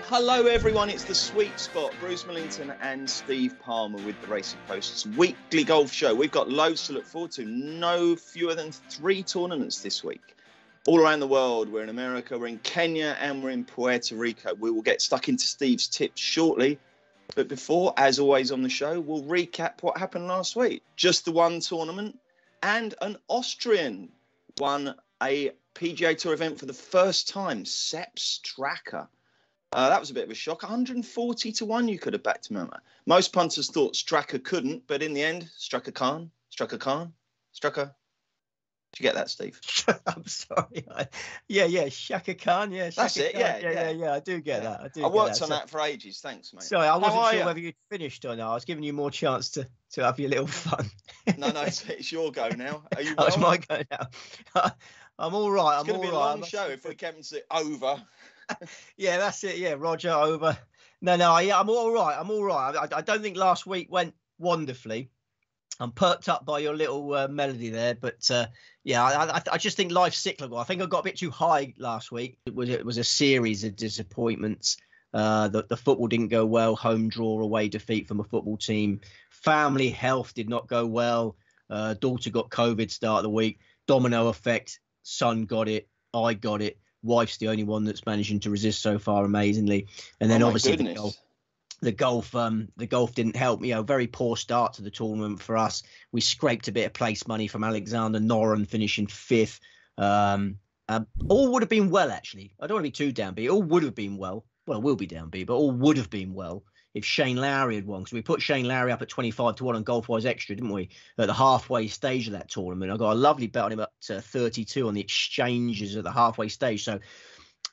Hello everyone, it's The Sweet Spot. Bruce Millington and Steve Palmer with the Racing Post's weekly golf show. We've got loads to look forward to. No fewer than 3 tournaments this week. All around the world. We're in America, we're in Kenya, and we're in Puerto Rico. We will get stuck into Steve's tips shortly. But before, as always on the show, we'll recap what happened last week. Just the one tournament, and an Austrian won a PGA Tour event for the first time, Sepp Straka. That was a bit of a shock. 140 to 1 you could have backed him out. Most punters thought Straka couldn't, but in the end, Straka Khan. Did you get that, Steve? I'm sorry. Shaka Khan. Yeah, Shaka that's it. Khan. Yeah. I do get that. I worked on that for ages. Thanks, mate. Sorry, I wasn't sure whether you'd finished or not. I was giving you more chance to have your little fun. No, it's your go now. Are you? Well? It's my go now. I'm all right. It's going to be a long show if we kept it over. Yeah, that's it. Yeah, Roger, over. No, I'm all right. I don't think last week went wonderfully. I'm perked up by your little melody there, but I just think life's cyclical. I think I got a bit too high last week. It was a series of disappointments. The football didn't go well. Home draw, away defeat from a football team. Family health did not go well. Daughter got COVID start of the week. Domino effect. Son got it. I got it. Wife's the only one that's managing to resist so far, amazingly. And then obviously the golf didn't help. Very poor start to the tournament for us. We scraped a bit of place money from Alexander Noren, finishing 5th. All would have been well, actually. I don't want to be too downbeat. All would have been well. Well, we'll be downbeat, but all would have been well if Shane Lowry had won. Because we put Shane Lowry up at 25 to 1 on GolfWise Extra, didn't we? At the halfway stage of that tournament. I got a lovely bet on him up to 32 on the exchanges at the halfway stage. So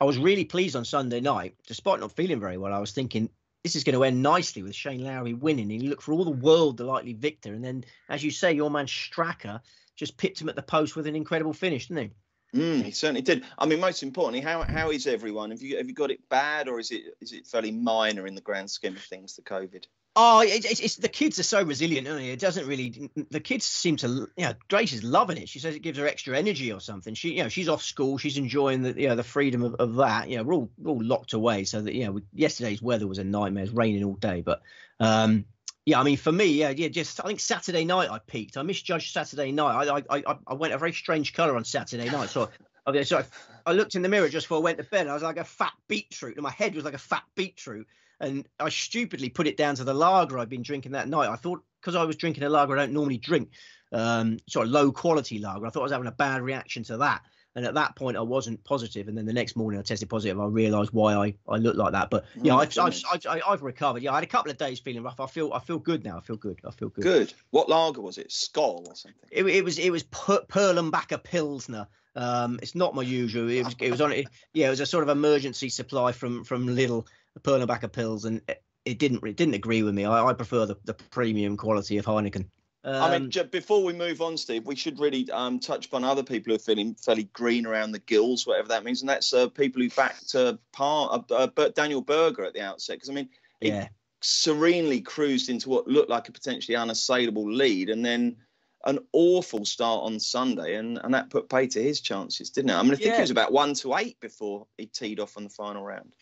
I was really pleased on Sunday night. Despite not feeling very well, I was thinking this is going to end nicely with Shane Lowry winning. He looked for all the world the likely victor. And then, as you say, your man Straka just pipped him at the post with an incredible finish, didn't he? He certainly did. I mean, most importantly, how is everyone? Have you got it bad, or is it fairly minor in the grand scheme of things, the COVID? Oh, it's the kids are so resilient, aren't they? It doesn't really. The kids seem to. Grace is loving it. She says it gives her extra energy or something. She's off school. She's enjoying the freedom of that. We're all locked away. So that yesterday's weather was a nightmare. It's raining all day, but I mean, for me, just I think Saturday night I peaked. I misjudged Saturday night. I went a very strange colour on Saturday night. So I looked in the mirror just before I went to bed. And I was like a fat beetroot, and my head was like a fat beetroot. And I stupidly put it down to the lager I'd been drinking that night. I thought because I was drinking a lager I don't normally drink, sort of low quality lager. I thought I was having a bad reaction to that. And at that point, I wasn't positive. And then the next morning, I tested positive. I realised why I looked like that. But I've recovered. I had a couple of days feeling rough. I feel good now. I feel good. Good. What lager was it? Skoll or something? It was Perlenbacher Pilsner. It's not my usual. It was a sort of emergency supply from Lidl, Perlenbacher Pils, and it didn't agree with me. I prefer the premium quality of Heineken. I mean, before we move on, Steve, we should really touch upon other people who are feeling fairly green around the gills, whatever that means, and that's people who backed Daniel Berger at the outset. Because I mean, he serenely cruised into what looked like a potentially unassailable lead, and then an awful start on Sunday, and that put pay to his chances, didn't it? I mean, I think he was about 1-8 before he teed off on the final round.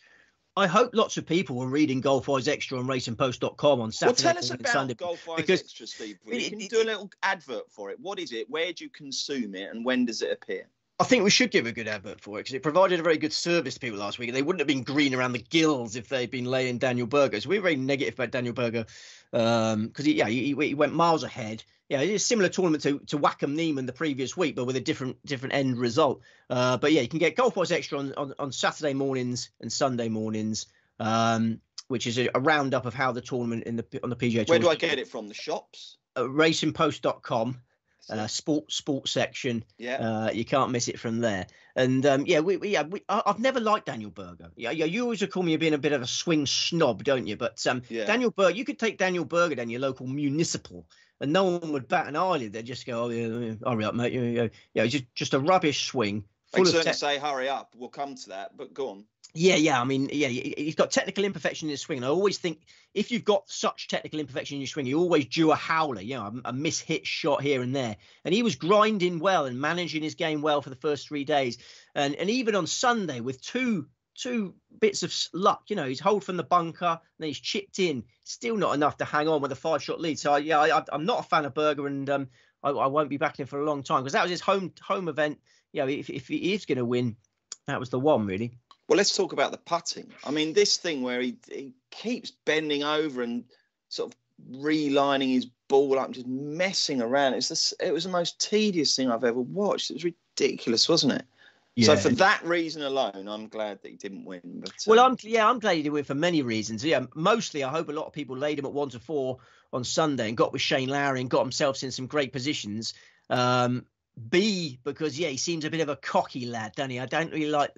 I hope lots of people were reading GolfWise Extra on racingpost.com on Saturday. Well, tell us about Sunday, GolfWise Extra, Steve. Can you do a little advert for it? What is it? Where do you consume it? And when does it appear? I think we should give a good advert for it because it provided a very good service to people last week. They wouldn't have been green around the gills if they'd been laying Daniel Berger. So we were very negative about Daniel Berger because he went miles ahead. Yeah, it's a similar tournament to Wackham Neiman the previous week, but with a different end result. But you can get GolfWise Extra on Saturday mornings and Sunday mornings, which is a roundup of how the tournament on the PGA Tour. Where do I get it from? The shops? Racingpost.com. Sports section. You can't miss it from there. And I've never liked Daniel Berger. You always call me being a bit of a swing snob, don't you? But Daniel Berger, you could take Daniel Berger down your local municipal, and no one would bat an eyelid. They'd just go, hurry up, mate. Just a rubbish swing. They certainly say hurry up. We'll come to that, but go on. I mean, he's got technical imperfection in his swing. And I always think if you've got such technical imperfection in your swing, you always due a howler, a mishit shot here and there. And he was grinding well and managing his game well for the first 3 days. And even on Sunday with two bits of luck. You know, he's holed from the bunker, then he's chipped in. Still not enough to hang on with a 5-shot lead. So I'm not a fan of Berger, and I won't be backing him for a long time, because that was his home event. You know, if he is going to win, that was the one, really. Well, let's talk about the putting. I mean, this thing where he keeps bending over and sort of relining his ball up and just messing around. It was the most tedious thing I've ever watched. It was ridiculous, wasn't it? Yeah. So for that reason alone, I'm glad that he didn't win. But, well, I'm glad he didn't win for many reasons. Yeah, mostly I hope a lot of people laid him at 1-4 on Sunday and got with Shane Lowry and got himself in some great positions. B, because he seems a bit of a cocky lad, doesn't he? I don't really like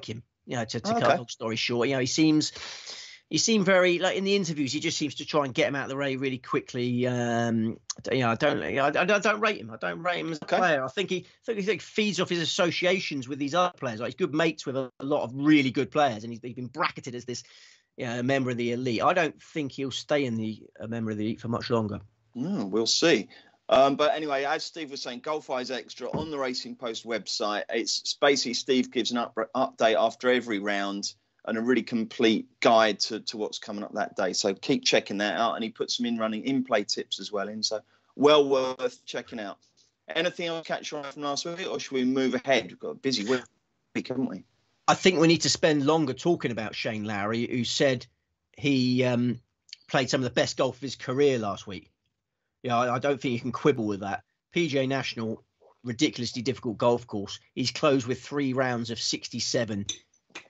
him. You know, to cut the long story short, you know, he seemed very, like, in the interviews, he just seems to try and get him out of the way really quickly. You know, I don't rate him. I don't rate him as a player. I think he feeds off his associations with these other players. Like, he's good mates with a lot of really good players, and he's been bracketed as this, you know, a member of the elite. I don't think he'll stay a member of the elite for much longer. We'll see. But anyway, as Steve was saying, Golf Eyes Extra on the Racing Post website. It's basically Steve gives an update after every round and a really complete guide to what's coming up that day. So keep checking that out. And he puts some in-play tips as well in. So well worth checking out. Anything else catch your eye from last week, or should we move ahead? We've got a busy week, haven't we? I think we need to spend longer talking about Shane Lowry, who said he played some of the best golf of his career last week. Yeah, I don't think you can quibble with that. PGA National, ridiculously difficult golf course. He's closed with 3 rounds of 67.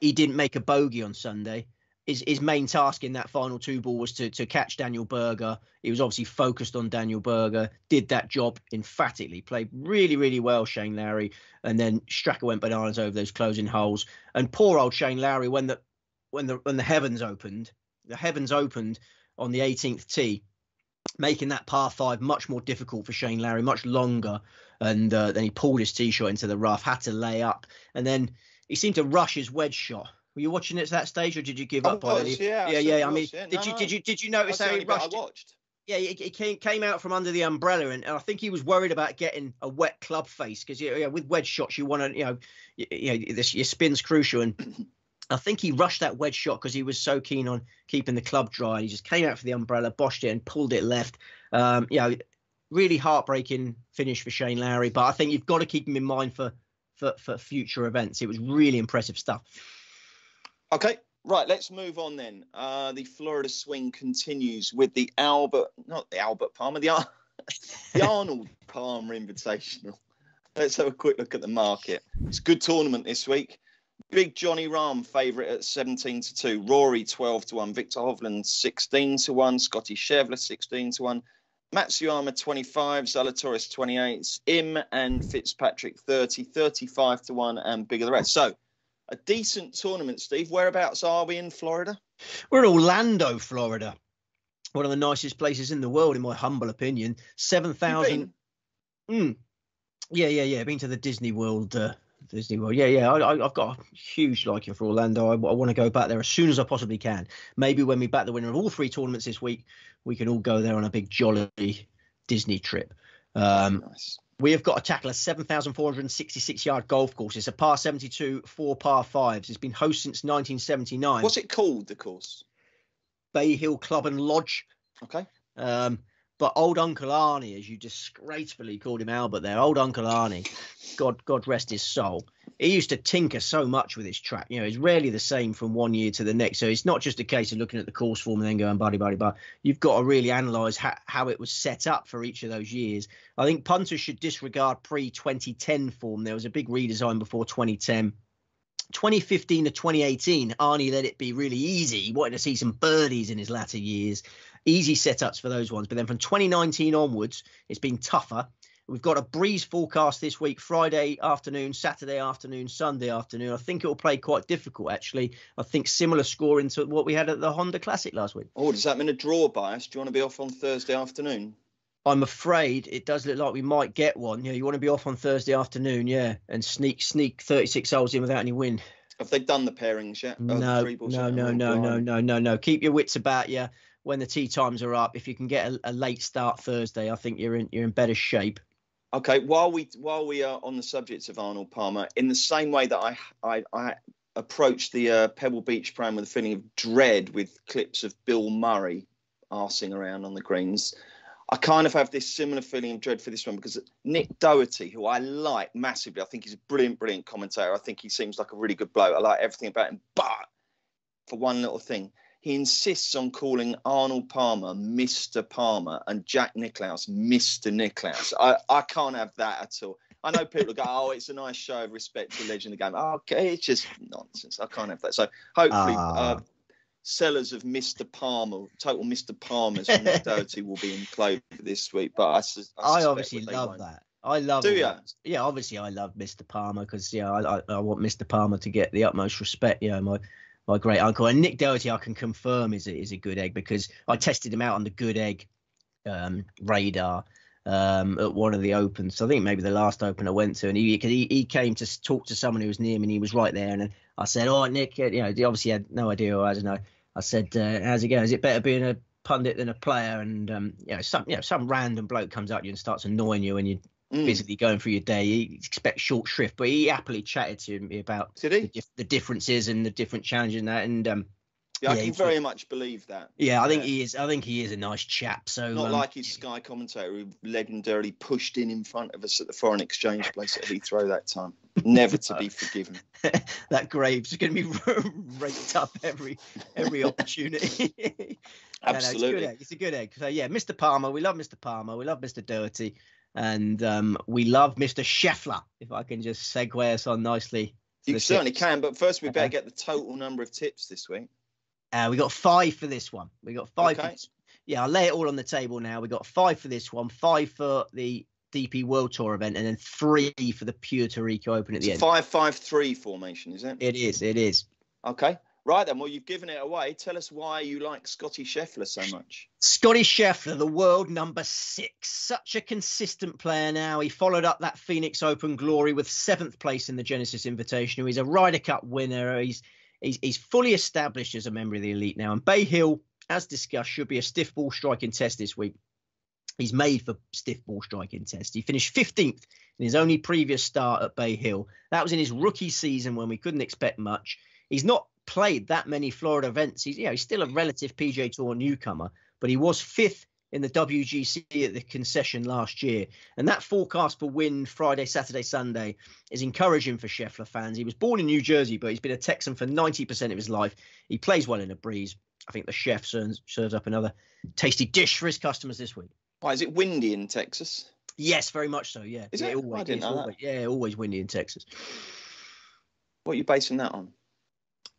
He didn't make a bogey on Sunday. His main task in that final 2 ball was to catch Daniel Berger. He was obviously focused on Daniel Berger, did that job emphatically, played really, really well, Shane Lowry. And then Straka went bananas over those closing holes. And poor old Shane Lowry, when the heavens opened on the 18th tee, making that par 5 much more difficult for Shane Lowry, much longer. And then he pulled his tee shot into the rough, had to lay up. And then he seemed to rush his wedge shot. Were you watching it at that stage, or did you give up already? Yeah. I mean, did you notice how he rushed? I watched. Yeah, he came out from under the umbrella, and I think he was worried about getting a wet club face, because with wedge shots you want to, your spin's crucial, and I think he rushed that wedge shot because he was so keen on keeping the club dry. He just came out for the umbrella, boshed it, and pulled it left. Really heartbreaking finish for Shane Lowry, but I think you've got to keep him in mind for future events. It was really impressive stuff. Okay, right, let's move on then. The Florida swing continues with the Arnold Palmer Invitational. Let's have a quick look at the market. It's a good tournament this week. Big Johnny Rahm favourite at 17-2. Rory 12-1. Victor Hovland 16-1. Scotty Scheffler 16-1. Matsuyama 25. Zalatoris 28. Im and Fitzpatrick 30. 35-1, and bigger the rest. So a decent tournament, Steve. Whereabouts are we in Florida? We're in Orlando, Florida. One of the nicest places in the world, in my humble opinion. 7,000. Yeah. Been to the Disney World. Yeah. I've got a huge liking for Orlando. I want to go back there as soon as I possibly can. Maybe when we back the winner of all 3 tournaments this week, we can all go there on a big jolly Disney trip. Nice. We have got to tackle a 7,466-yard golf course. It's a par 72, 4 par 5s. It's been host since 1979. What's it called, the course? Bay Hill Club and Lodge. Okay. But old Uncle Arnie, as you disgracefully called him Albert there, old Uncle Arnie, God rest his soul, he used to tinker so much with his track. You know, it's rarely the same from one year to the next. So it's not just a case of looking at the course form and then going, buddy. You've got to really analyse how it was set up for each of those years. I think punters should disregard pre-2010 form. There was a big redesign before 2010. 2015 to 2018, Arnie let it be really easy. He wanted to see some birdies in his latter years. Easy setups for those ones. But then from 2019 onwards, it's been tougher. We've got a breeze forecast this week, Friday afternoon, Saturday afternoon, Sunday afternoon. I think it will play quite difficult, actually. I think similar scoring to what we had at the Honda Classic last week. Oh, does that mean a draw bias? Do you want to be off on Thursday afternoon? I'm afraid it does look like we might get one. You want to be off on Thursday afternoon, and sneak 36 holes in without any wind. Have they done the pairings yet? No. Keep your wits about you when the tee times are up. If you can get a late start Thursday, I think you're in better shape. Okay, while we are on the subject of Arnold Palmer, in the same way that I approached the Pebble Beach Pram with a feeling of dread, with clips of Bill Murray arsing around on the greens. I kind of have this similar feeling of dread for this one because Nick Doherty, who I like massively, I think he's a brilliant commentator. I think he seems like a really good bloke. I like everything about him. But for one little thing, he insists on calling Arnold Palmer Mr. Palmer and Jack Nicklaus Mr. Nicklaus. I can't have that at all. I know people go, oh, it's a nice show of respect to the legend of the game. Okay, it's just nonsense. I can't have that. So hopefully sellers of Mr. Palmer, total Mr. Palmers from Nick Doherty will be in play this week. But I obviously love that. I love it. Do you? Yeah, obviously I love Mr. Palmer because I want Mr. Palmer to get the utmost respect. My great uncle, and Nick Doherty, I can confirm is a good egg because I tested him out on the good egg radar at one of the opens. I think maybe the last open I went to, and he came to talk to someone who was near me, and he was right there. And I said, "Oh, Nick, he obviously had no idea who I was." I said, "How's it going? Is it better being a pundit than a player?" And some random bloke comes up to you and starts annoying you, and you. Basically going through your day, he expects short shrift, but he happily chatted to me about the differences and the different challenges and that. And I can very much believe that. Yeah, I think he is. I think he is a nice chap. So not like his Sky commentator who legendarily pushed in front of us at the foreign exchange place at Heathrow that time. Never to be forgiven. That grave's going to be raked up every opportunity. Absolutely, it's a good egg. So yeah, Mr. Palmer, we love Mr. Palmer, we love Mr. Doherty. And we love Mr. Scheffler, if I can just segue us on nicely. You certainly can, but first we better get the total number of tips this week. We got 5 for this one. We got 5. Okay. Yeah, I'll lay it all on the table now. We got 5 for this one, 5 for the DP World Tour event, and then 3 for the Puerto Rico Open at the end. 5-5-3 formation, is it? It is. Okay. Right then, well, you've given it away. Tell us why you like Scotty Scheffler so much. Scotty Scheffler, the world number 6. Such a consistent player now. He followed up that Phoenix Open glory with 7th place in the Genesis Invitational. He's a Ryder Cup winner. He's fully established as a member of the elite now. And Bay Hill, as discussed, should be a stiff ball striking test this week. He's made for stiff ball striking test. He finished 15th in his only previous start at Bay Hill. That was in his rookie season when we couldn't expect much. He's not played that many Florida events. He's still a relative PGA Tour newcomer, but he was 5th in the WGC at the concession last year. And that forecast for win Friday, Saturday, Sunday is encouraging for Scheffler fans. He was born in New Jersey, but he's been a Texan for 90% of his life. He plays well in a breeze. I think the chef serves up another tasty dish for his customers this week. Why, is it windy in Texas? Yes, very much so, yeah. Is it? Always, I didn't know that. Yeah, always windy in Texas. What are you basing that on?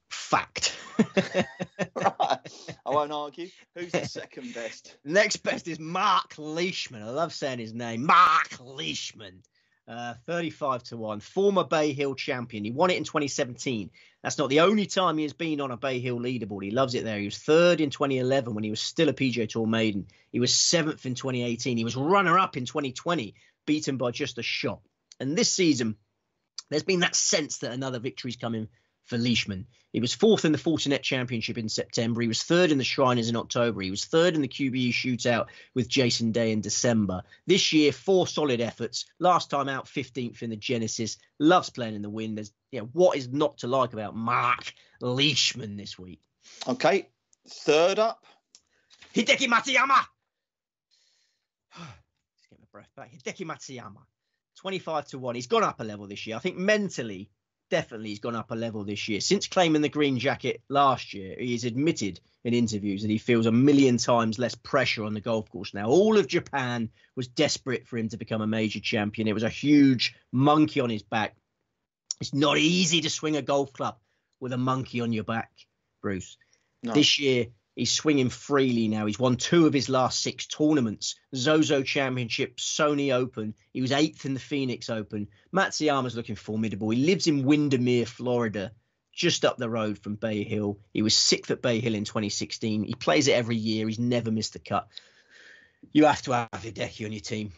Fact. Right. I won't argue. Who's the second best? Next best is Mark Leishman. I love saying his name. Mark Leishman. 35-1. Former Bay Hill champion. He won it in 2017. That's not the only time he has been on a Bay Hill leaderboard. He loves it there. He was 3rd in 2011 when he was still a PGA Tour maiden. He was 7th in 2018. He was runner-up in 2020, beaten by just a shot. And this season, there's been that sense that another victory's coming for Leishman. He was 4th in the Fortinet Championship in September. He was 3rd in the Shriners in October. He was 3rd in the QBE shootout with Jason Day in December. This year, 4 solid efforts. Last time out, 15th in the Genesis. Loves playing in the wind. There's, what is not to like about Mark Leishman this week? Okay, 3rd up. Dekey Matsuyama. Let's get my breath back. Dekey Matsuyama. 25-1. He's gone up a level this year. I think mentally, definitely he's gone up a level this year. Since claiming the green jacket last year, he's admitted in interviews that he feels a million times less pressure on the golf course now. All of Japan was desperate for him to become a major champion. It was a huge monkey on his back. It's not easy to swing a golf club with a monkey on your back, Bruce. No. This year, he's swinging freely now. He's won 2 of his last 6 tournaments. Zozo Championship, Sony Open. He was 8th in the Phoenix Open. Matsuyama's looking formidable. He lives in Windermere, Florida, just up the road from Bay Hill. He was 6th at Bay Hill in 2016. He plays it every year. He's never missed a cut. You have to have Hideki on your team.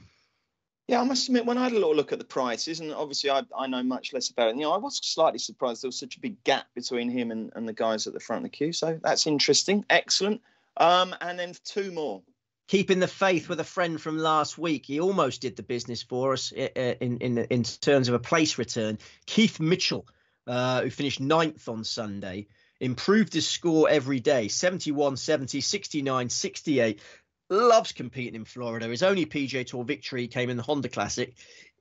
Yeah, I must admit, when I had a little look at the prices, and obviously I know much less about it, I was slightly surprised there was such a big gap between him and the guys at the front of the queue. So that's interesting. Excellent. And then 2 more. Keeping the faith with a friend from last week. He almost did the business for us in terms of a place return. Keith Mitchell who finished 9th on Sunday, improved his score every day, 71, 70, 69, 68. Loves competing in Florida. His only PGA Tour victory came in the Honda Classic.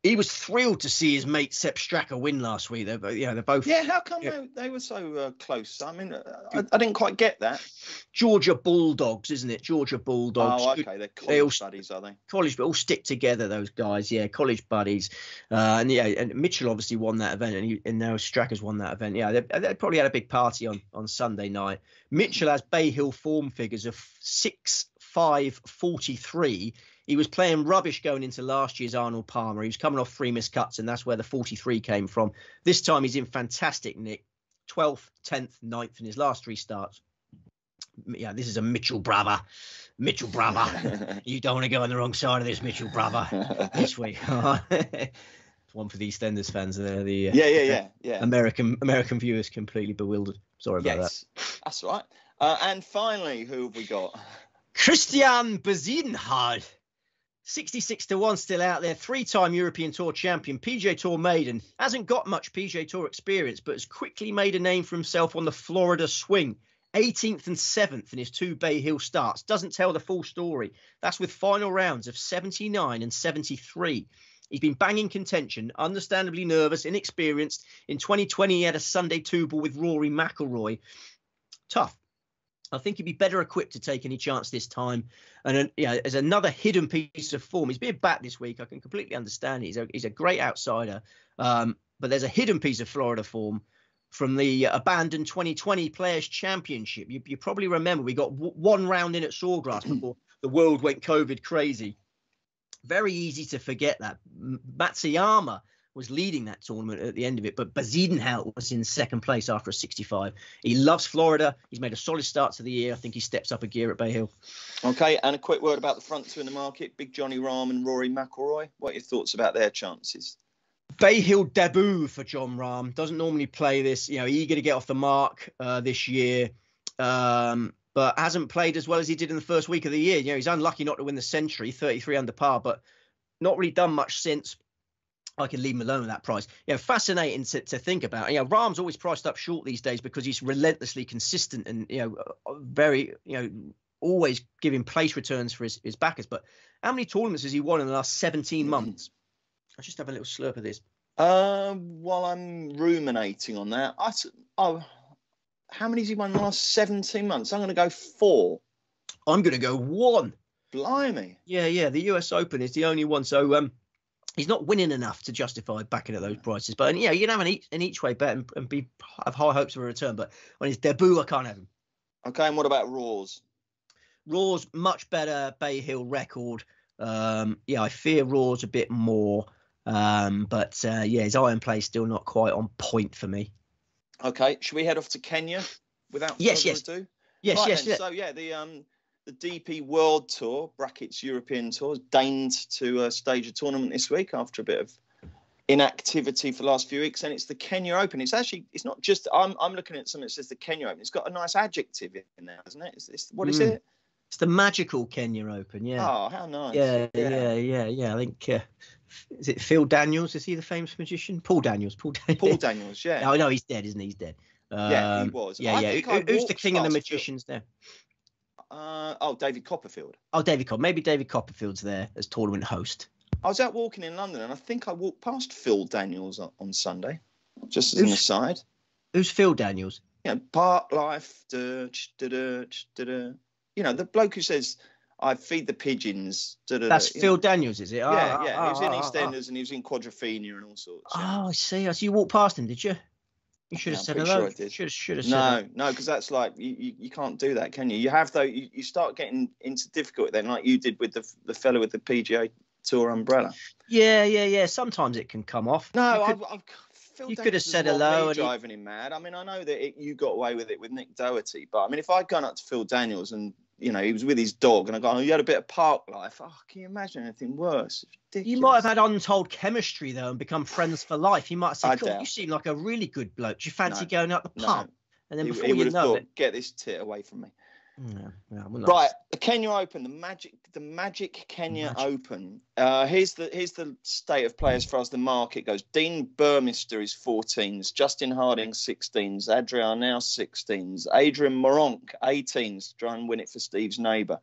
He was thrilled to see his mate Sepp Straka win last week. They're both. Yeah, how come they were so close? I mean, I didn't quite get that. Georgia Bulldogs, isn't it? Georgia Bulldogs. Oh, okay. They're college buddies, are they? College, but all stick together. Those guys, yeah, college buddies. And Mitchell obviously won that event, and now Straka's won that event. Yeah, they probably had a big party on Sunday night. Mitchell has Bay Hill form figures of 6.543. He was playing rubbish going into last year's Arnold Palmer. He was coming off 3 missed cuts, and that's where the 43 came from. This time he's in fantastic nick. 12th, 10th, 9th in his last 3 starts. Yeah, this is a Mitchell brother. Mitchell brother. You don't want to go on the wrong side of this, Mitchell brother, this week. One for the EastEnders fans. The American viewers completely bewildered. Sorry about that. That's right. And finally, who have we got? Christian Bezuidenhout. 66-1 still out there. 3-time European Tour champion, PGA Tour maiden. Hasn't got much PGA Tour experience, but has quickly made a name for himself on the Florida swing. 18th and 7th in his 2 Bay Hill starts. Doesn't tell the full story. That's with final rounds of 79 and 73. He's been banging contention, understandably nervous, inexperienced. In 2020, he had a Sunday 2-ball with Rory McIlroy. Tough. I think he'd be better equipped to take any chance this time. And as another hidden piece of form, he's being back this week. I can completely understand it. He's a great outsider. But there's a hidden piece of Florida form from the abandoned 2020 Players Championship. You probably remember we got one round in at Sawgrass before the world went COVID crazy. Very easy to forget that. Matsuyama was leading that tournament at the end of it, but Bezuidenhout was in second place after a 65. He loves Florida. He's made a solid start to the year. I think he steps up a gear at Bay Hill. Okay, and a quick word about the front 2 in the market, Big Johnny Rahm and Rory McIlroy. What are your thoughts about their chances? Bay Hill debut for Jon Rahm. Doesn't normally play this, eager to get off the mark this year, but hasn't played as well as he did in the first week of the year. He's unlucky not to win the Century, 33 under par, but not really done much since. I can leave him alone at that price. Fascinating to think about. Rahm's always priced up short these days because he's relentlessly consistent and, very, always giving place returns for his backers. But how many tournaments has he won in the last 17 months? I'll just have a little slurp of this. While I'm ruminating on that, how many has he won in the last 17 months? I'm going to go 4. I'm going to go 1. Blimey. Yeah. The US Open is the only one. So, he's not winning enough to justify backing at those prices. But you can have an each way bet and have high hopes of a return. But on his debut, I can't have him. Okay, and what about Raw's? Raw's much better Bay Hill record. I fear Raw's a bit more. But his iron play still not quite on point for me. Okay, should we head off to Kenya without further ado? Yes. So the DP World Tour brackets European Tour has deigned to stage a tournament this week after a bit of inactivity for the last few weeks, and it's the Kenya Open. It's not just I'm looking at something that says the Kenya Open. It's got a nice adjective in there, hasn't it? What is it? It's the magical Kenya Open. Yeah. Oh, how nice. Yeah. I think is it Phil Daniels? Is he the famous magician? Paul Daniels. Paul Daniels. Yeah. Oh no, he's dead, isn't he? He's dead. Yeah, he was. Who's the king of the magicians there? David Copperfield. Maybe David Copperfield's there as tournament host. I was out walking in London and I think I walked past Phil Daniels on Sunday, just as an aside. Who's Phil Daniels? Park Life. The bloke who says, I feed the pigeons. That's Phil Daniels, is it? He was in EastEnders and he was in Quadrophenia and all sorts. I see. So you walked past him, did you? You should have said hello. Sure I did. Should have said No, because that's like you can't do that, can you? You have though. You start getting into difficulty then, like you did with the fellow with the PGA Tour umbrella. Yeah. Sometimes it can come off. No, you could have said hello. And driving him mad. I mean, I know that you got away with it with Nick Doherty, but I mean, if I'd gone up to Phil Daniels and he was with his dog, and I go, you had a bit of park life. Oh, can you imagine anything worse? You might have had untold chemistry though, and become friends for life. You might have said, "Cool, you seem like a really good bloke. Do you fancy going up the pub?" And then before he would you have know thought, it, get this tit away from me. Right, the Kenya Open, the Magic Kenya Open. Here's the state of players for as the market goes. Dean Burmester is 14s, Justin Harding 16s, Adrian now 16s, Adrian Moronk 18s, try and win it for Steve's neighbour.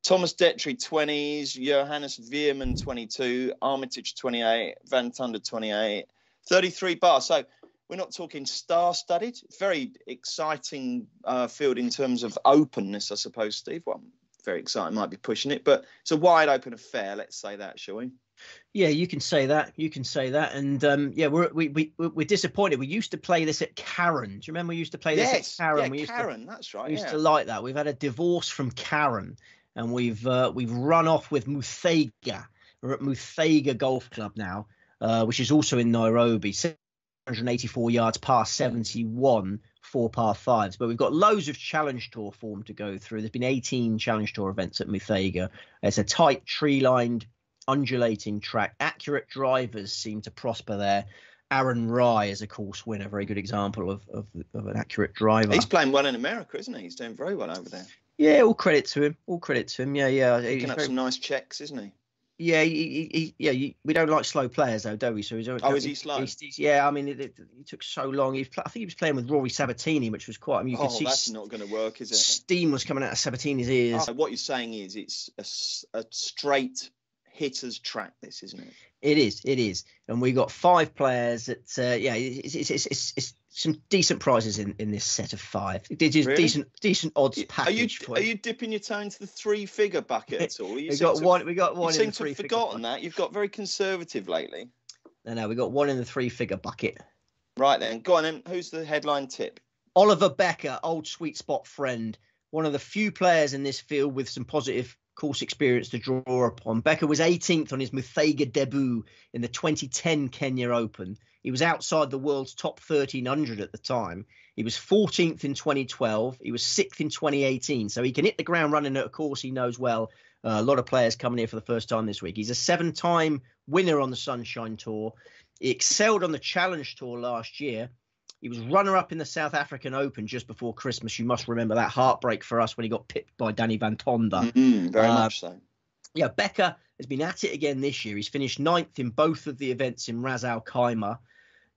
Thomas Detry 20s, Johannes Veerman 22, Armitage 28, Van Tunder 28, 33 bar. So we're not talking star-studded. Very exciting field in terms of openness, I suppose, Steve. Well, very exciting, might be pushing it, but it's a wide open affair. Let's say that, shall we? Yeah, you can say that. And we're disappointed. We used to play this at Karen. Do you remember we used to play this at Karen? Yeah, Karen. That's right. We used to like that. We've had a divorce from Karen, and we've run off with Muthaiga. We're at Muthaiga Golf Club now, which is also in Nairobi. 184 yards, par 71, 4 par 5s. But we've got loads of Challenge Tour form to go through. There's been 18 Challenge Tour events at Muthaiga. It's a tight, tree-lined, undulating track. Accurate drivers seem to prosper there. Aaron Rye is a course winner, very good example of an accurate driver. He's playing well in America, isn't he? He's doing very well over there. Yeah, all credit to him. Yeah. He's picking up some nice checks, isn't he? Yeah, we don't like slow players though, do we? So is he slow? Yeah, I mean, it took so long. I think he was playing with Rory Sabatini, which was quite. I mean, you could see that's not going to work, is it? Steam was coming out of Sabatini's ears. What you're saying is it's a straight hitter's track, this, isn't it? It is, and we got 5 players that. It's some decent prizes in this set of 5. It is really? decent odds package. Are you dipping your toe into the 3-figure bucket at all? We got one. You seem to have forgotten that. You've got very conservative lately. No, we got one in the 3-figure bucket. Right then, go on then. Who's the headline tip? Oliver Becker, old sweet spot friend, one of the few players in this field with some positive course experience to draw upon. Becker was 18th on his Muthaiga debut in the 2010 Kenya Open. He was outside the world's top 1,300 at the time. He was 14th in 2012. He was 6th in 2018. So he can hit the ground running at a course he knows well. A lot of players coming here for the first time this week. He's a 7-time winner on the Sunshine Tour. He excelled on the Challenge Tour last year. He was runner-up in the South African Open just before Christmas. You must remember that heartbreak for us when he got pipped by Danny Van Tonder. Very much so. Yeah, Becker has been at it again this year. He's finished 9th in both of the events in Ras Al Khaimah.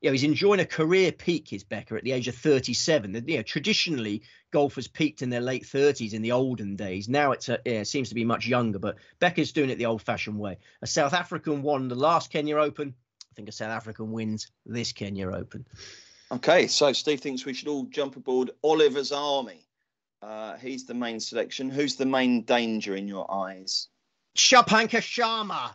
He's enjoying a career peak, is Becker, at the age of 37. Traditionally, golfers peaked in their late 30s in the olden days. Now it seems to be much younger, but Becker's doing it the old-fashioned way. A South African won the last Kenya Open. I think a South African wins this Kenya Open. Okay, so Steve thinks we should all jump aboard Oliver's army. He's the main selection. Who's the main danger in your eyes? Shubhankar Sharma,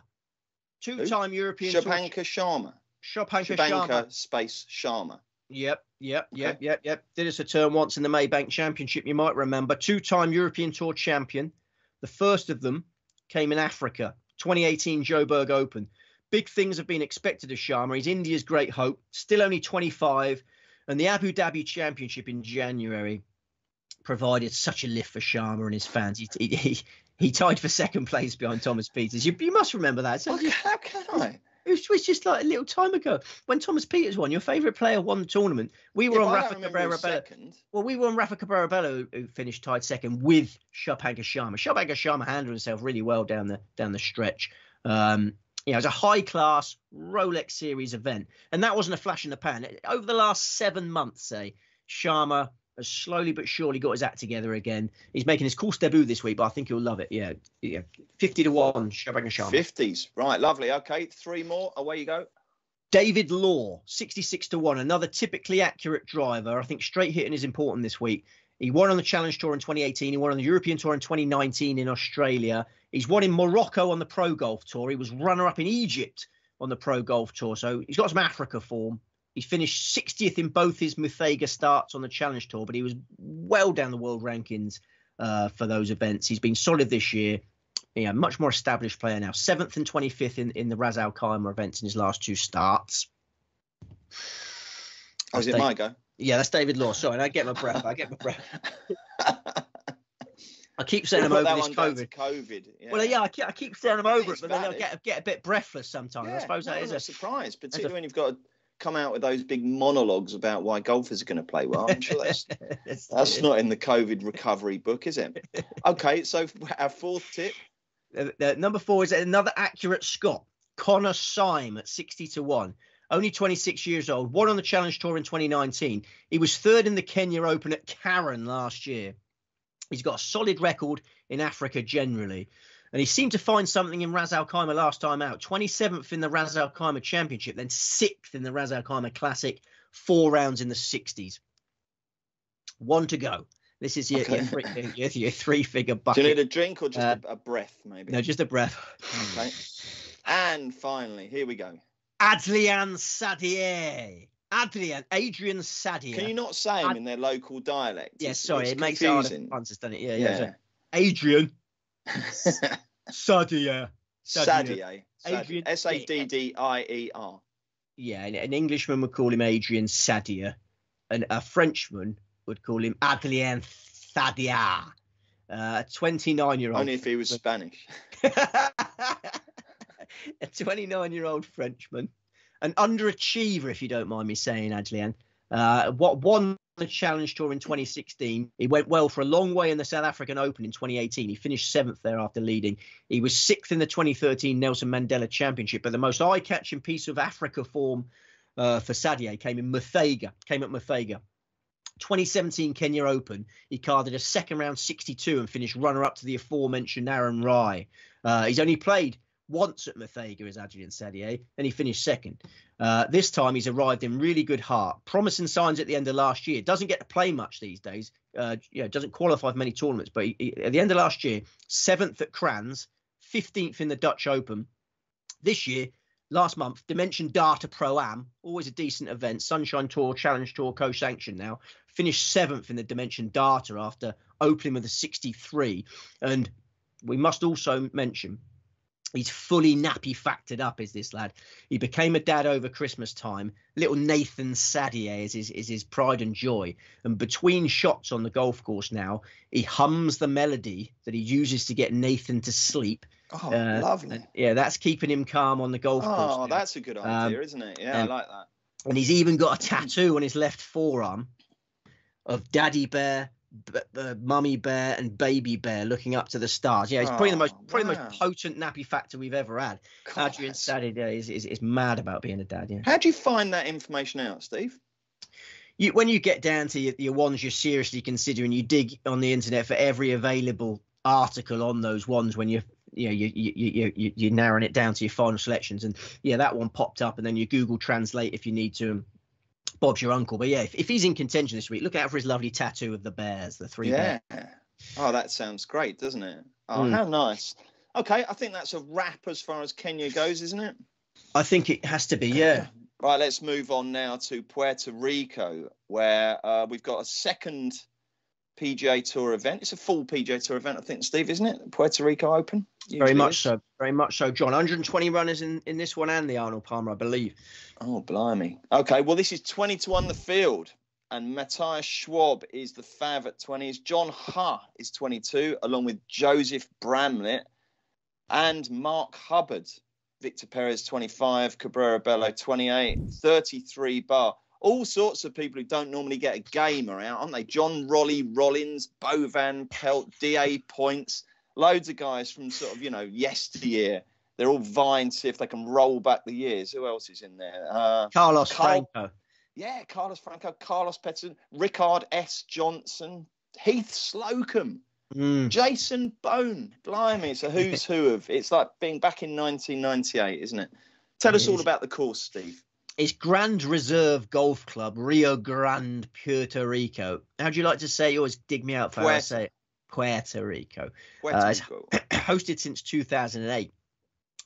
2-time European Tour. Shubhankar Sharma. Shubhankar space Sharma. Yep. Did us a turn once in the Maybank Championship, you might remember. 2-time European Tour champion. The first of them came in Africa, 2018 Joburg Open. Big things have been expected of Sharma. He's India's great hope, still only 25. And the Abu Dhabi Championship in January provided such a lift for Sharma and his fans. He tied for second place behind Thomas Pieters. You must remember that. So how can I? It was just like a little time ago when Thomas Pieters won. Your favourite player won the tournament. We were on Rafa Cabrera-Bello. Well, we were on Rafa Cabrera-Bello, who finished tied second with Shubhankar Sharma. Shubhankar Sharma handled himself really well down the stretch. It was a high-class Rolex Series event, and that wasn't a flash in the pan. Over the last 7 months, Sharma has slowly but surely got his act together again. He's making his course debut this week, but I think he'll love it. Yeah. 50-1, Shubhankar Sharma. 50s, right, lovely. Okay, 3 more, away you go. David Law, 66-1, another typically accurate driver. I think straight hitting is important this week. He won on the Challenge Tour in 2018. He won on the European Tour in 2019 in Australia. He's won in Morocco on the Pro Golf Tour. He was runner-up in Egypt on the Pro Golf Tour. So he's got some Africa form. He finished 60th in both his Muthaiga starts on the Challenge Tour, but he was well down the world rankings for those events. He's been solid this year. Much more established player now. 7th and 25th in the Ras Al Khaimah events in his last 2 starts. Oh, is it my go? Yeah, that's David Law. Sorry, I get my breath. I keep saying I'm over this COVID. Yeah. Well, yeah, I keep saying I'm over it, but then I get a bit breathless sometimes. I suppose that is a surprise, particularly when you've got come out with those big monologues about why golfers are going to play well. I'm sure that's not in the COVID recovery book, is it? Okay, so our fourth tip. Number 4 is another accurate Scot, Connor Syme at 60-1. Only 26 years old, won on the Challenge Tour in 2019. He was third in the Kenya Open at Karen last year. He's got a solid record in Africa generally. And he seemed to find something in Ras Al Khaimah last time out. 27th in the Ras Al Khaimah Championship, then 6th in the Ras Al Khaimah Classic, 4 rounds in the 60s. 1 to go. This is your 3-figure bucket. Do you need a drink or just a breath, maybe? No, just a breath. Okay. And finally, here we go. Adrian Saddier. Adrian Saddier. Can you not say him in their local dialect? Yeah, sorry, it makes it harder to understand it. Yeah. Adrian Saddier. Saddier. Saddier. Yeah, an Englishman would call him Adrian Saddier, and a Frenchman would call him Adrien Saddier. A 29-year-old. Only if he was Spanish. A 29-year-old Frenchman, an underachiever, if you don't mind me saying, Adrien. Won the Challenge Tour in 2016. He went well for a long way in the South African Open in 2018. He finished 7th there after leading. He was 6th in the 2013 Nelson Mandela Championship. But the most eye-catching piece of Africa form for Saddier came at Muthaiga. 2017 Kenya Open, he carded a second round 62 and finished runner-up to the aforementioned Aaron Rai. He's only played once at Muthaiga as Adrian Saddier, and he finished 2nd. This time he's arrived in really good heart. Promising signs at the end of last year. Doesn't get to play much these days. Doesn't qualify for many tournaments, but he, at the end of last year, 7th at Crans, 15th in the Dutch Open. This year, last month, Dimension Data Pro-Am, always a decent event, Sunshine Tour, Challenge Tour, co-sanctioned now, finished 7th in the Dimension Data after opening with a 63. And we must also mention, he's fully nappy factored up, is this lad. He became a dad over Christmas time. Little Nathan Saddier is his pride and joy. And between shots on the golf course now, he hums the melody that he uses to get Nathan to sleep. Oh, lovely. Yeah, that's keeping him calm on the golf course. Oh, that's a good idea, isn't it? Yeah, I like that. And he's even got a tattoo on his left forearm of Daddy Bear, Mummy Bear and Baby Bear looking up to the stars. Yeah, he's probably the most potent nappy factor we've ever had. Adrian Saddier is mad about being a dad. Yeah. How do you find that information out, Steve? When you get down to your ones you're seriously considering, you dig on the internet for every available article on those ones when you're narrowing it down to your final selections, and that one popped up, and then you Google Translate if you need to. And Bob's your uncle. But if he's in contention this week, look out for his lovely tattoo of the bears, the 3 bears. Oh, that sounds great, doesn't it? Oh, how nice. Okay, I think that's a wrap as far as Kenya goes, isn't it? I think it has to be, yeah. Right, let's move on now to Puerto Rico, where we've got a second PGA Tour event. It's a full PGA Tour event, I think, Steve, isn't it? Puerto Rico Open. Very much so, John. 120 runners in this one and the Arnold Palmer, I believe. Oh, blimey. Okay, well, this is 20-1 the field, and Matthias Schwab is the fav at 20s. John Ha is 22, along with Joseph Bramlett and Mark Hubbard. Victor Perez, 25, Cabrera Bello, 28, 33 bar. All sorts of people who don't normally get a game are out, aren't they? John Rolly, Rollins, Bovan, Pelt, DA Points, loads of guys from sort of, yesteryear. They're all vying to see if they can roll back the years. Who else is in there? Carlos Franco. Yeah, Carlos Franco, Carlos Petterson, Rickard S. Johnson, Heath Slocum, Jason Bone. Blimey, it's a who's who of. It's like being back in 1998, isn't it? Tell us all about the course, Steve. It's Grand Reserve Golf Club, Rio Grande, Puerto Rico. How do you like to say? You always dig me out for how I say it. Puerto Rico. It's hosted since 2008.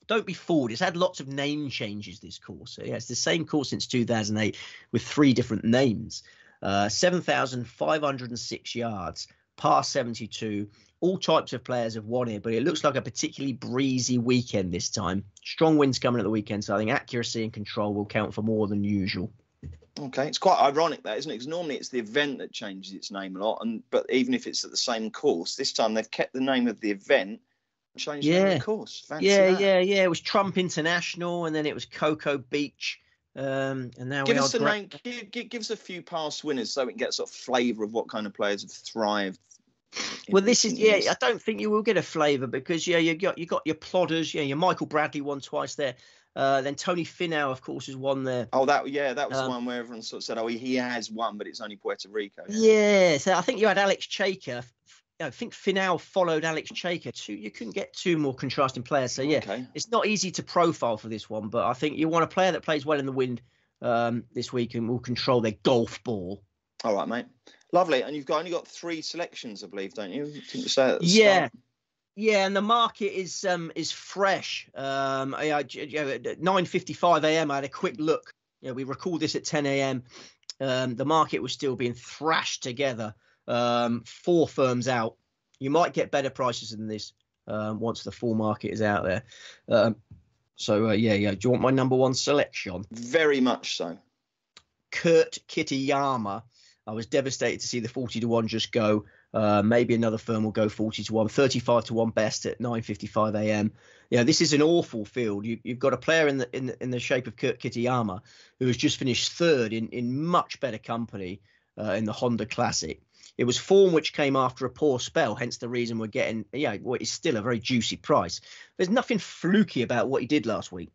Don't be fooled. It's had lots of name changes, this course. So, it's the same course since 2008 with 3 different names. 7,506 yards, par 72. All types of players have won it, but it looks like a particularly breezy weekend this time. Strong winds coming at the weekend, so I think accuracy and control will count for more than usual. Okay, it's quite ironic that, isn't it? Because normally it's the event that changes its name a lot, but even if it's at the same course, this time they've kept the name of the event and changed the name of the course. Fancy that. Yeah. It was Trump International, and then it was Cocoa Beach And now give us a name. Give us a few past winners so we can get sort of flavour of what kind of players have thrived. Well, this is I don't think you will get a flavour because you got your plodders. Your Michael Bradley won twice there. Then Tony Finau, of course, has won there. Oh, that was the one where everyone sort of said, "Oh, he has won, but it's only Puerto Rico." Yeah, so I think you had Alex Chaker. I think Finau followed Alex Chaker. You couldn't get two more contrasting players. So It's not easy to profile for this one, but I think you want a player that plays well in the wind this week and will control their golf ball. All right, mate. Lovely. And you've only got 3 selections, I believe, don't you? Didn't you say at the start? Yeah, and the market is fresh. At 9:55 a.m. I had a quick look. We record this at 10 a.m. The market was still being thrashed together. 4 firms out. You might get better prices than this once the full market is out there. Do you want my number 1 selection? Very much so. Kurt Kitayama. I was devastated to see the 40-1 just go. Maybe another firm will go 40-1, 35-1 best at 9:55 a.m. This is an awful field. You've got a player in the shape of Kurt Kitayama who has just finished 3rd in much better company in the Honda Classic. It was form which came after a poor spell, hence the reason we're getting what is still a very juicy price. There's nothing fluky about what he did last week.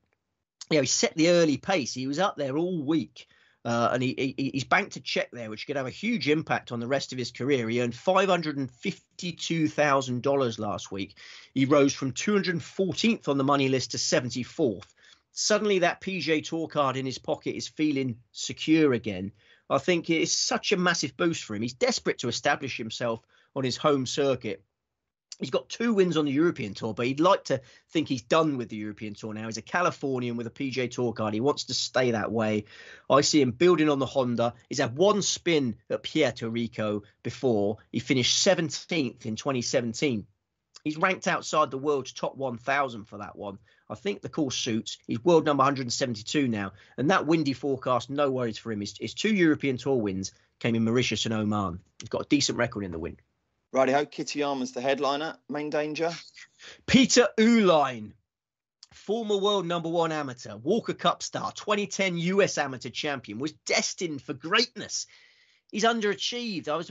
He set the early pace. He was up there all week. And he's banked a check there, which could have a huge impact on the rest of his career. He earned $552,000 last week. He rose from 214th on the money list to 74th. Suddenly, that PGA Tour card in his pocket is feeling secure again. I think it is such a massive boost for him. He's desperate to establish himself on his home circuit. He's got 2 wins on the European Tour, but he'd like to think he's done with the European Tour now. He's a Californian with a PGA Tour card. He wants to stay that way. I see him building on the Honda. He's had 1 spin at Puerto Rico before. He finished 17th in 2017. He's ranked outside the world's top 1,000 for that one. I think the course suits. He's world number 172 now. And that windy forecast, no worries for him. His 2 European Tour wins came in Mauritius and Oman. He's got a decent record in the wind. Righty-ho, Kitayama's the headliner. Main danger? Peter Uihlein, former world number 1 amateur, Walker Cup star, 2010 US amateur champion, was destined for greatness. He's underachieved. I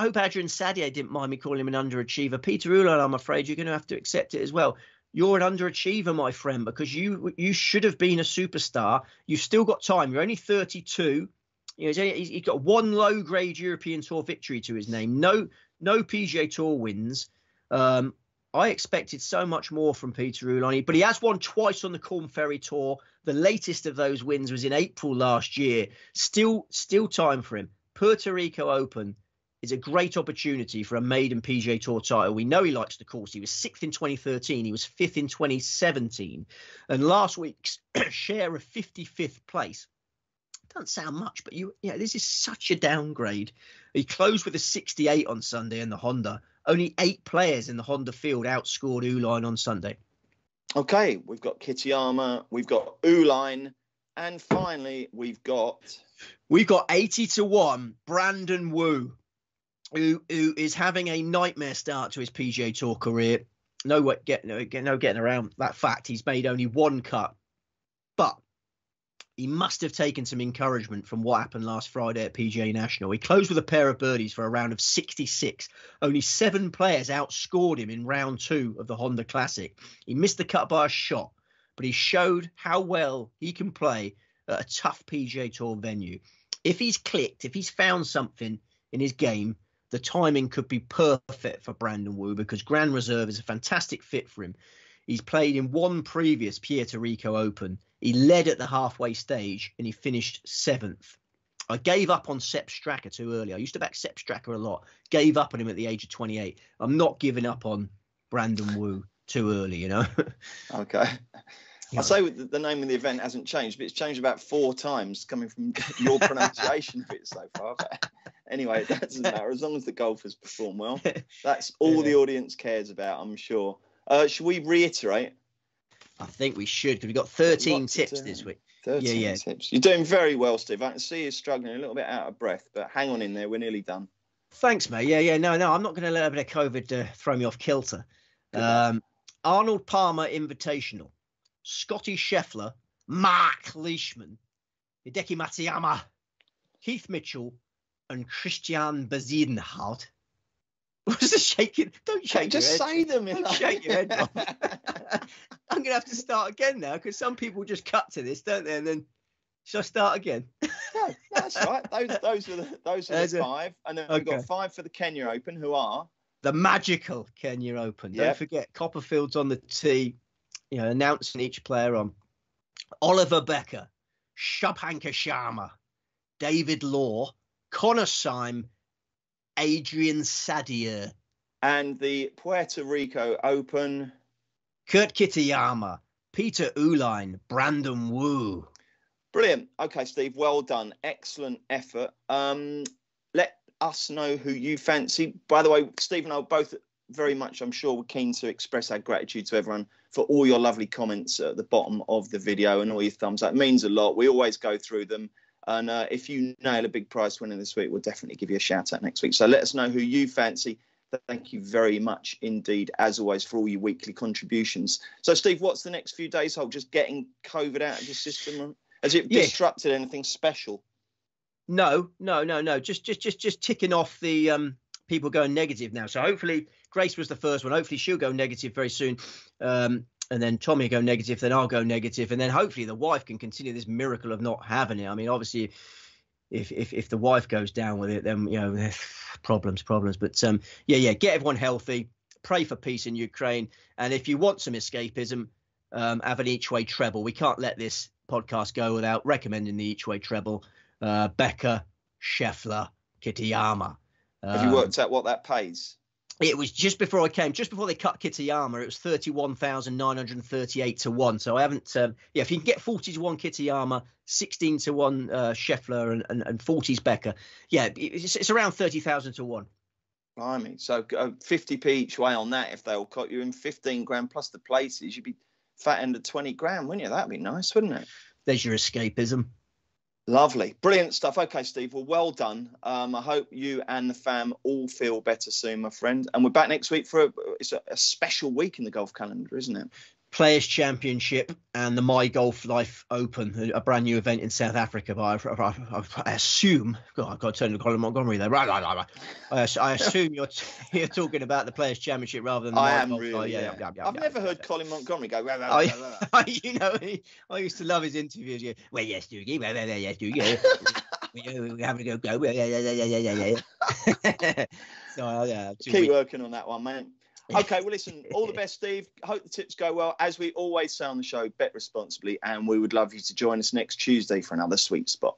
hope Adrian Sadier didn't mind me calling him an underachiever. Peter Uihlein, I'm afraid you're going to have to accept it as well. You're an underachiever, my friend, because you should have been a superstar. You've still got time. You're only 32. He's got 1 low-grade European Tour victory to his name. No PGA Tour wins. I expected so much more from Peter Uihlein, but he has won twice on the Corn Ferry Tour. The latest of those wins was in April last year. Still time for him. Puerto Rico Open is a great opportunity for a maiden PGA Tour title. We know he likes the course. He was 6th in 2013. He was 5th in 2017. And last week's share of 55th place. Doesn't sound much, but this is such a downgrade. He closed with a 68 on Sunday in the Honda. Only 8 players in the Honda field outscored Uihlein on Sunday. Okay, we've got Kitayama, we've got Uihlein, and finally we've got 80-1 Brandon Wu, who is having a nightmare start to his PGA Tour career. No getting around that fact. He's made only 1 cut, but he must have taken some encouragement from what happened last Friday at PGA National. He closed with a pair of birdies for a round of 66. Only 7 players outscored him in round 2 of the Honda Classic. He missed the cut by a shot, but he showed how well he can play at a tough PGA Tour venue. If he's clicked, if he's found something in his game, the timing could be perfect for Brandon Wu because Grand Reserve is a fantastic fit for him. He's played in 1 previous Puerto Rico Open. He led at the halfway stage and he finished 7th. I gave up on Sepp Straka too early. I used to back Sepp Straka a lot. Gave up on him at the age of 28. I'm not giving up on Brandon Wu too early, Okay. I'll say the name of the event hasn't changed, but it's changed about 4 times coming from your pronunciation of it so far. But anyway, that doesn't matter. As long as the golfers perform well, that's all the audience cares about, I'm sure. Should we reiterate? I think we should, because we've got 13 tips this week. 13 tips. You're doing very well, Steve. I can see you're struggling, a little bit out of breath, but hang on in there. We're nearly done. Thanks, mate. No, I'm not going to let a bit of COVID throw me off kilter. Arnold Palmer Invitational. Scotty Scheffler, Mark Leishman, Dekey Matsuyama, Keith Mitchell, and Christian Bezuidenhout. What's the shaking? Don't shake your head. Just say them. Don't shake your head, Rob. I'm going to have to start again now because some people just cut to this, don't they? And then, shall I start again? No, that's right. Those are the 5. And then we've got 5 for the Kenya Open, who are? The magical Kenya Open. Don't forget, Copperfield's on the tee, announcing each player on. Oliver Becker, Shubhankar Sharma, David Law, Connor Syme, Adrian Sadier. And the Puerto Rico Open. Kurt Kitayama, Peter Uihlein, Brandon Wu. Brilliant. Okay, Steve, well done. Excellent effort. Let us know who you fancy. By the way, Steve and I both very much, I'm sure, we're keen to express our gratitude to everyone for all your lovely comments at the bottom of the video and all your thumbs up. It means a lot. We always go through them. And if you nail a big prize winner this week, we'll definitely give you a shout out next week. So let us know who you fancy. Thank you very much indeed, as always, for all your weekly contributions. So, Steve, what's the next few days hold? Just getting COVID out of the system? Has it disrupted anything special? No. Just ticking off the people going negative now. So hopefully Grace was the first one. Hopefully she'll go negative very soon. And then Tommy will go negative, then I'll go negative. And then hopefully the wife can continue this miracle of not having it. I mean, obviously, if the wife goes down with it, then, problems. But get everyone healthy. Pray for peace in Ukraine. And if you want some escapism, have an each way treble. We can't let this podcast go without recommending the each way treble. Becker, Scheffler, Kitayama. Have you worked out what that pays? It was just before they cut Kitayama, it was 31,938 to 1. So I haven't, if you can get 40 to 1 Kitayama, 16 to 1 Scheffler and 40s Becker, it's around 30,000 to 1. Blimey. So 50p each way on that if they all caught you in 15 grand plus the places, you'd be fat end of 20 grand, wouldn't you? That'd be nice, wouldn't it? There's your escapism. Lovely. Brilliant stuff. Okay, Steve. Well done. I hope you and the fam all feel better soon, my friend. And we're back next week for a special week in the golf calendar, isn't it? Players' Championship and the My Golf Life Open, a brand new event in South Africa. But I assume, God, I've got to turn to Colin Montgomery there. I assume you're talking about the Players' Championship rather than the I My am Golf really. Life. I've never heard Colin Montgomery go. I used to love his interviews. Yeah. Well, yes, do you? Well, yes, do you? We're having a go. Yeah. So keep working on that one, man. Okay, well, listen, all the best, Steve. Hope the tips go well. As we always say on the show, bet responsibly, and we would love you to join us next Tuesday for another sweet spot.